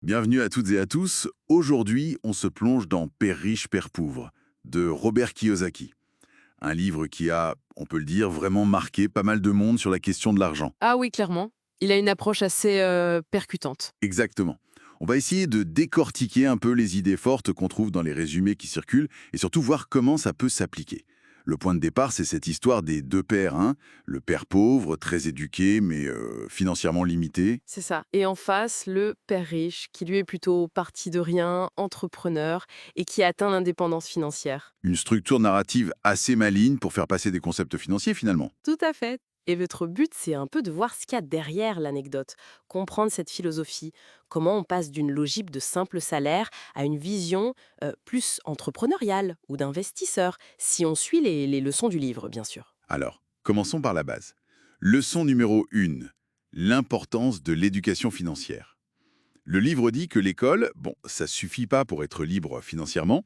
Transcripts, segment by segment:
Bienvenue à toutes et à tous. Aujourd'hui, on se plonge dans Père riche, Père pauvre de Robert Kiyosaki. Un livre qui a, on peut le dire, vraiment marqué pas mal de monde sur la question de l'argent. Ah oui, clairement. Il a une approche assez percutante. Exactement. On va essayer de décortiquer un peu les idées fortes qu'on trouve dans les résumés qui circulent et surtout voir comment ça peut s'appliquer. Le point de départ, c'est cette histoire des deux pères, hein. Le père pauvre, très éduqué, mais financièrement limité. C'est ça. Et en face, le père riche, qui lui est plutôt parti de rien, entrepreneur, et qui a atteint l'indépendance financière. Une structure narrative assez maligne pour faire passer des concepts financiers finalement. Tout à fait. Et votre but, c'est un peu de voir ce qu'il y a derrière l'anecdote, comprendre cette philosophie, comment on passe d'une logique de simple salaire à une vision plus entrepreneuriale ou d'investisseur, si on suit les leçons du livre, bien sûr. Alors, commençons par la base. Leçon numéro 1. L'importance de l'éducation financière. Le livre dit que l'école, bon, ça suffit pas pour être libre financièrement.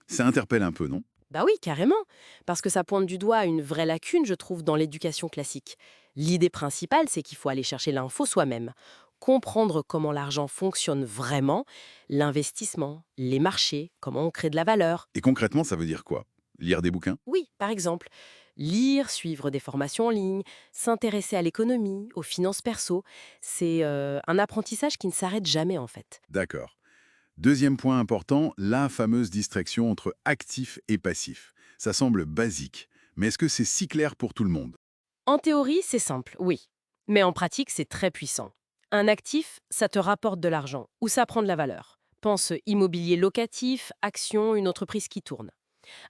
Ça interpelle un peu, non? Bah oui, carrément, parce que ça pointe du doigt une vraie lacune, je trouve, dans l'éducation classique. L'idée principale, c'est qu'il faut aller chercher l'info soi-même, comprendre comment l'argent fonctionne vraiment, l'investissement, les marchés, comment on crée de la valeur. Et concrètement, ça veut dire quoi? Lire des bouquins? Oui, par exemple, lire, suivre des formations en ligne, s'intéresser à l'économie, aux finances perso, c'est un apprentissage qui ne s'arrête jamais en fait. D'accord. Deuxième point important, la fameuse distinction entre actif et passif. Ça semble basique, mais est-ce que c'est si clair pour tout le monde? En théorie, c'est simple, oui. Mais en pratique, c'est très puissant. Un actif, ça te rapporte de l'argent ou ça prend de la valeur. Pense immobilier locatif, action, une entreprise qui tourne.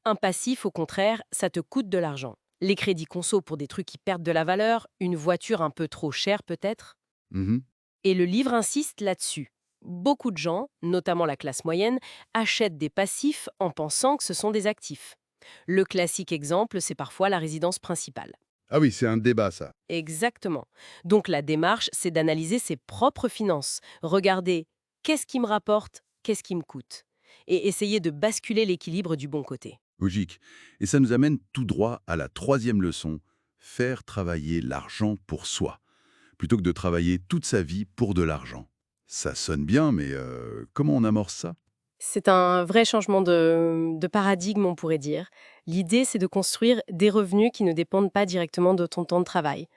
Un passif, au contraire, ça te coûte de l'argent. Les crédits conso pour des trucs qui perdent de la valeur, une voiture un peu trop chère peut-être. Mhm. Et le livre insiste là-dessus. Beaucoup de gens, notamment la classe moyenne, achètent des passifs en pensant que ce sont des actifs. Le classique exemple, c'est parfois la résidence principale. Ah oui, c'est un débat ça. Exactement. Donc la démarche, c'est d'analyser ses propres finances, regarder qu'est-ce qui me rapporte, qu'est-ce qui me coûte, et essayer de basculer l'équilibre du bon côté. Logique. Et ça nous amène tout droit à la troisième leçon, faire travailler l'argent pour soi, plutôt que de travailler toute sa vie pour de l'argent. Ça sonne bien, mais comment on amorce ça? C'est un vrai changement de paradigme, on pourrait dire. L'idée, c'est de construire des revenus qui ne dépendent pas directement de ton temps de travail.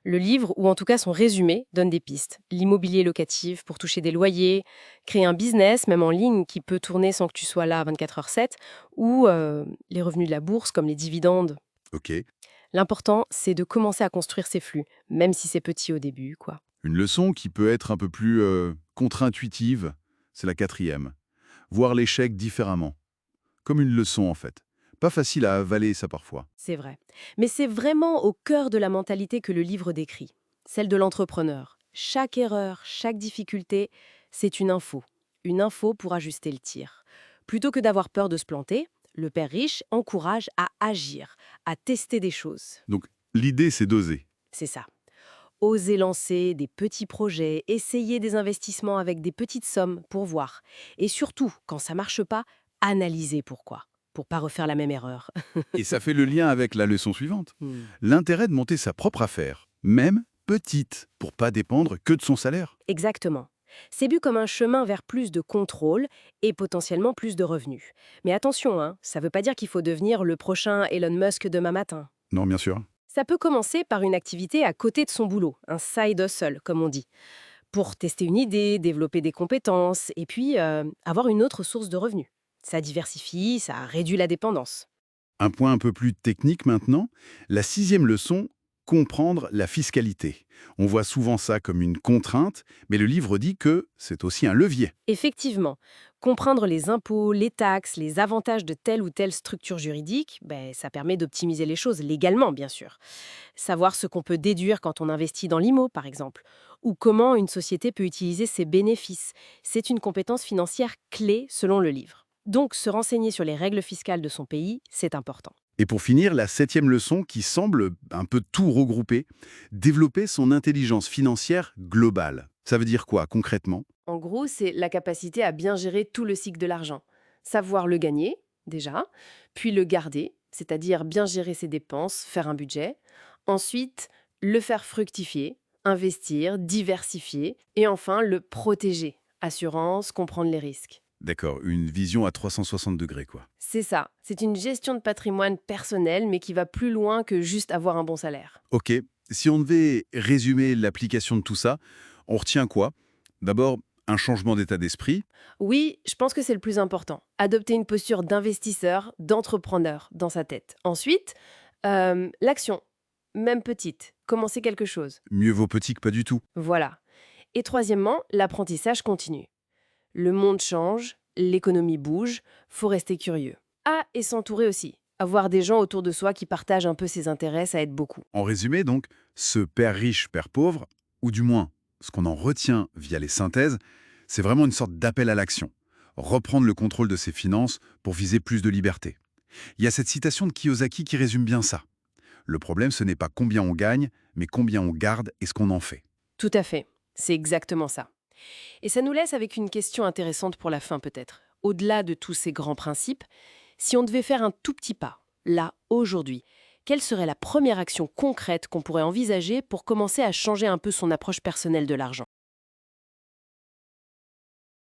Le livre, ou en tout cas son résumé, donne des pistes. L'immobilier locatif pour toucher des loyers, créer un business, même en ligne, qui peut tourner sans que tu sois là 24h/7, ou les revenus de la bourse, comme les dividendes. Ok. L'important, c'est de commencer à construire ces flux, même si c'est petit au début, quoi. Une leçon qui peut être un peu plus contre-intuitive, c'est la quatrième. Voir l'échec différemment. Comme une leçon, en fait. Pas facile à avaler, ça, parfois. C'est vrai. Mais c'est vraiment au cœur de la mentalité que le livre décrit, celle de l'entrepreneur. Chaque erreur, chaque difficulté, c'est une info pour ajuster le tir. Plutôt que d'avoir peur de se planter, le père riche encourage à agir, à tester des choses. Donc, l'idée, c'est d'oser. C'est ça. Oser lancer des petits projets, essayer des investissements avec des petites sommes pour voir. Et surtout, quand ça marche pas, analyser pourquoi, pour pas refaire la même erreur. Et ça fait le lien avec la leçon suivante. Hmm. L'intérêt de monter sa propre affaire, même petite, pour pas dépendre que de son salaire. Exactement. C'est vu comme un chemin vers plus de contrôle et potentiellement plus de revenus. Mais attention, hein, ça ne veut pas dire qu'il faut devenir le prochain Elon Musk demain matin. Non, bien sûr. Ça peut commencer par une activité à côté de son boulot, un side hustle, comme on dit, pour tester une idée, développer des compétences et puis avoir une autre source de revenus. Ça diversifie, ça réduit la dépendance. Un point un peu plus technique maintenant. La sixième leçon, comprendre la fiscalité. On voit souvent ça comme une contrainte, mais le livre dit que c'est aussi un levier. Effectivement, comprendre les impôts, les taxes, les avantages de telle ou telle structure juridique, ça permet d'optimiser les choses légalement, bien sûr. Savoir ce qu'on peut déduire quand on investit dans l'IMO, par exemple, ou comment une société peut utiliser ses bénéfices. C'est une compétence financière clé selon le livre. Donc, se renseigner sur les règles fiscales de son pays, c'est important. Et pour finir, la septième leçon qui semble un peu tout regrouper, développer son intelligence financière globale. Ça veut dire quoi concrètement? En gros, c'est la capacité à bien gérer tout le cycle de l'argent. Savoir le gagner, déjà, puis le garder, c'est-à-dire bien gérer ses dépenses, faire un budget. Ensuite, le faire fructifier, investir, diversifier, et enfin le protéger, assurance, comprendre les risques. D'accord, une vision à 360 degrés, quoi. C'est ça, c'est une gestion de patrimoine personnel, mais qui va plus loin que juste avoir un bon salaire. Ok, si on devait résumer l'application de tout ça, on retient quoi? D'abord, un changement d'état d'esprit. Oui, je pense que c'est le plus important. Adopter une posture d'investisseur, d'entrepreneur dans sa tête. Ensuite, l'action, même petite, commencer quelque chose. Mieux vaut petit que pas du tout. Voilà. Et troisièmement, l'apprentissage continue. Le monde change, l'économie bouge, faut rester curieux. Ah, et s'entourer aussi. Avoir des gens autour de soi qui partagent un peu ses intérêts, ça aide beaucoup. En résumé, donc, ce père riche, père pauvre, ou du moins, ce qu'on en retient via les synthèses, c'est vraiment une sorte d'appel à l'action. Reprendre le contrôle de ses finances pour viser plus de liberté. Il y a cette citation de Kiyosaki qui résume bien ça. Le problème, ce n'est pas combien on gagne, mais combien on garde et ce qu'on en fait. Tout à fait. C'est exactement ça. Et ça nous laisse avec une question intéressante pour la fin peut-être. Au-delà de tous ces grands principes, si on devait faire un tout petit pas, là, aujourd'hui, quelle serait la première action concrète qu'on pourrait envisager pour commencer à changer un peu son approche personnelle de l'argent?